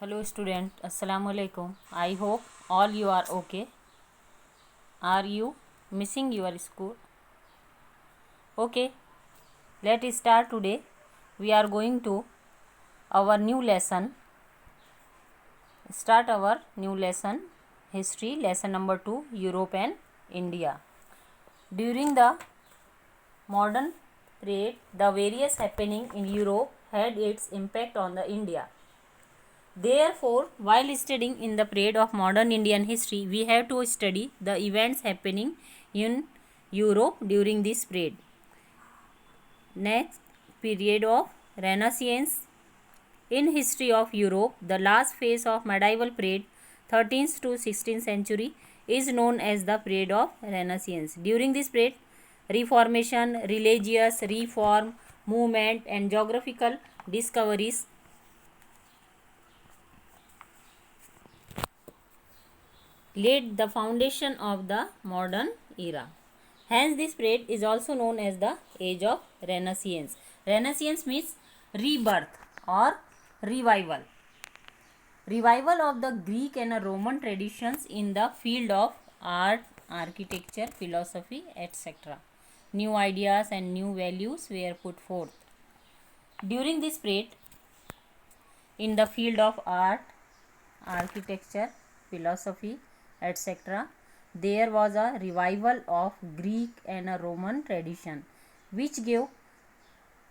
Hello student, Assalamu alaikum. I hope all you are okay. Are you missing your school? Okay, let's start today. We are going to our new lesson. Start our new lesson, history, lesson number 2, Europe and India. During the modern period, the various happening in Europe had its impact on the India. Therefore, while studying in the period of modern Indian history, we have to study the events happening in Europe during this period. Next, period of Renaissance. In history of Europe, the last phase of medieval period, 13th to 16th century, is known as the period of Renaissance. During this period, Reformation, religious reform, movement, and geographical discoveries laid the foundation of the modern era. Hence, this period is also known as the age of Renaissance. Renaissance means rebirth or revival. Revival of the Greek and Roman traditions in the field of art, architecture, philosophy, etc. New ideas and new values were put forth. During this period, in the field of art, architecture, philosophy, etc., there was a revival of Greek and a Roman tradition, which gave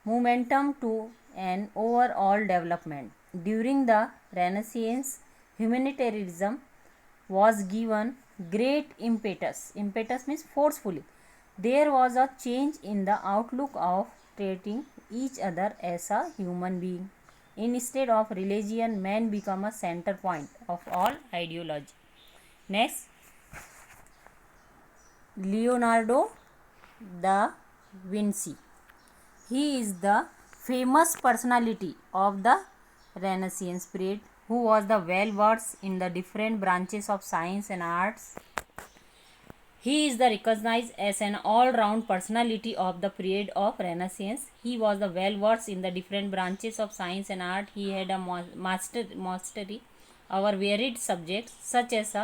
momentum to an overall development. During the Renaissance, humanitarianism was given great impetus. Impetus means forcefully. There was a change in the outlook of treating each other as a human being. Instead of religion, man became a center point of all ideology. Next, Leonardo da Vinci. He is the famous personality of the Renaissance period who was the well versed in the different branches of science and arts. He is the recognized as an all-round personality of the period of Renaissance. He was the well versed in the different branches of science and art. He had a mastery over varied subjects such as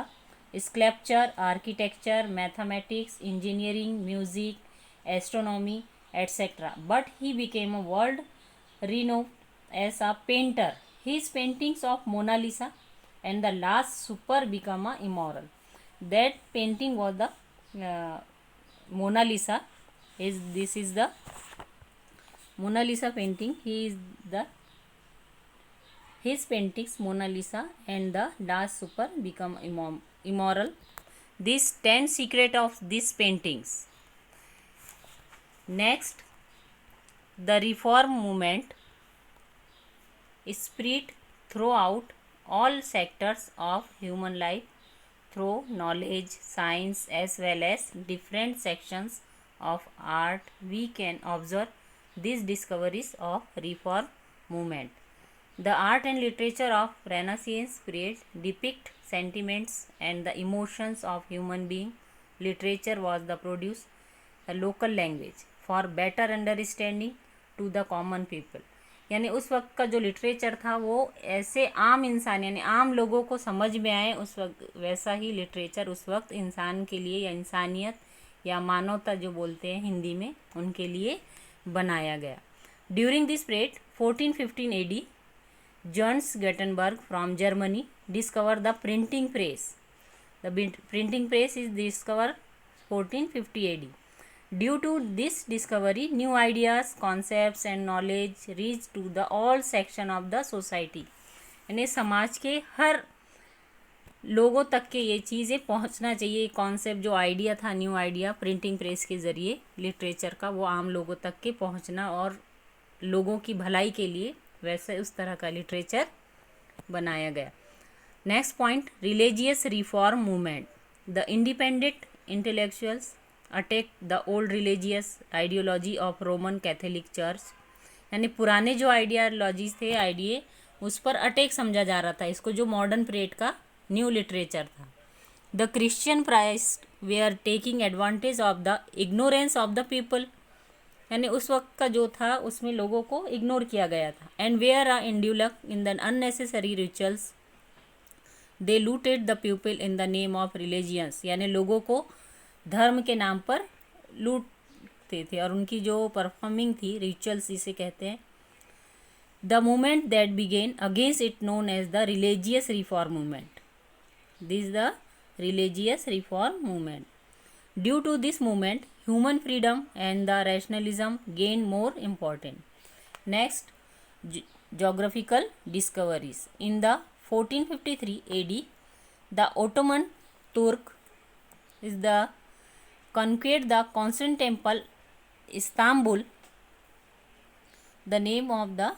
sculpture, architecture, mathematics, engineering, music, astronomy, etc. But he became a world renowned as a painter. His paintings of Mona Lisa and the Last Supper became immoral. That painting was the Mona Lisa. This is the Mona Lisa painting. His paintings Mona Lisa and the Last Supper become immoral. These 10 secret of these paintings. Next, the reform movement spread throughout all sectors of human life through knowledge, science, as well as different sections of art. We can observe these discoveries of reform movement. The art and literature of Renaissance period depict sentiments and the emotions of human being. Literature was the produce a local language for better understanding to the common people. यानी उस वक्त का जो literature था वो ऐसे आम इंसान यानी आम लोगों को समझ में आए उस वक्त, वैसा ही लिटरेचर उस वक्त इंसान के लिए या इंसानियत या मानवता जो बोलते हैं हिंदी में उनके लिए बनाया गया. During this period 1415 AD, Johannes Gutenberg from Germany discovered the printing press. The printing press is discovered 1450 AD. Due to this discovery, new ideas, concepts and knowledge reached to the all section of the society. यानी समाज के हर लोगों तक के ये चीज़ें पहुंचना चाहिए. कॉन्सेप्ट जो आइडिया था, न्यू आइडिया प्रिंटिंग प्रेस के ज़रिए लिटरेचर का, वो आम लोगों तक के पहुंचना और लोगों की भलाई के लिए वैसे उस तरह का लिटरेचर बनाया गया. Next point, religious reform movement. The independent intellectuals attack the old religious ideology of Roman Catholic church. यानी पुराने जो आइडियोलॉजीज थे, आइडिये, उस पर अटैक समझा जा रहा था इसको, जो मॉडर्न पीरियड का न्यू लिटरेचर था. द क्रिश्चियन प्राइस्ट वे are taking advantage of the ignorance of the people. यानी उस वक्त का जो था उसमें लोगों को इग्नोर किया गया था। And where are indulged in the unnecessary rituals they looted the people in the name of religions, यानी लोगों को धर्म के नाम पर लूटते थे। और उनकी जो परफॉर्मिंग थी, रिचुअल्स इसे कहते हैं। The movement that began against it known as the religious reform movement. This the religious reform movement. Due to this movement, human freedom and the rationalism gained more importance. Next, geographical discoveries. In the 1453 AD, the Ottoman Turk is the conquered the Constantinople, Istanbul. The name of the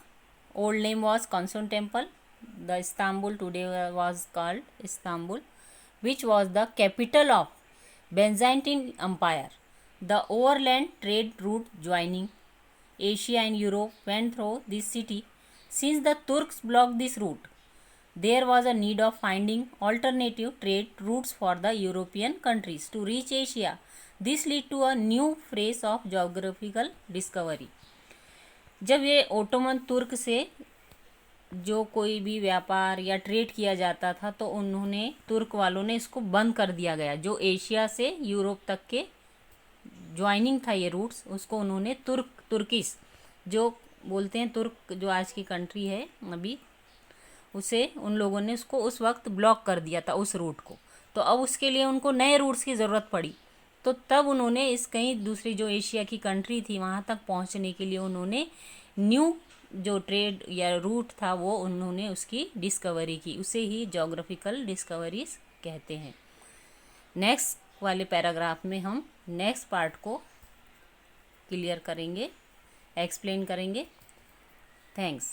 old name was Constantinople. The Istanbul today was called Istanbul, which was the capital of Byzantine Empire. The overland trade route joining Asia and Europe went through this city. Since the Turks blocked this route, there was a need of finding alternative trade routes for the European countries to reach Asia. This led to a new phase of geographical discovery. जब ये Ottoman तुर्क से जो कोई भी व्यापार या trade किया जाता था तो उन्होंने, तुर्क वालों ने इसको बंद कर दिया गया। जो एशिया से यूरोप तक के ज्वाइनिंग था ये रूट्स, उसको उन्होंने तुर्किश जो बोलते हैं, तुर्क जो आज की कंट्री है अभी, उसे उन लोगों ने उसको उस वक्त ब्लॉक कर दिया था उस रूट को। तो अब उसके लिए उनको नए रूट्स की ज़रूरत पड़ी। तो तब उन्होंने इस कहीं दूसरी जो एशिया की कंट्री थी वहाँ तक पहुँचने के लिए उन्होंने न्यू जो ट्रेड या रूट था वो उन्होंने उसकी डिस्कवरी की। उसे ही जोग्राफिकल डिस्कवरीज कहते हैं। नेक्स्ट वाले पैराग्राफ में हम नेक्स्ट पार्ट को क्लियर करेंगे, एक्सप्लेन करेंगे। थैंक्स।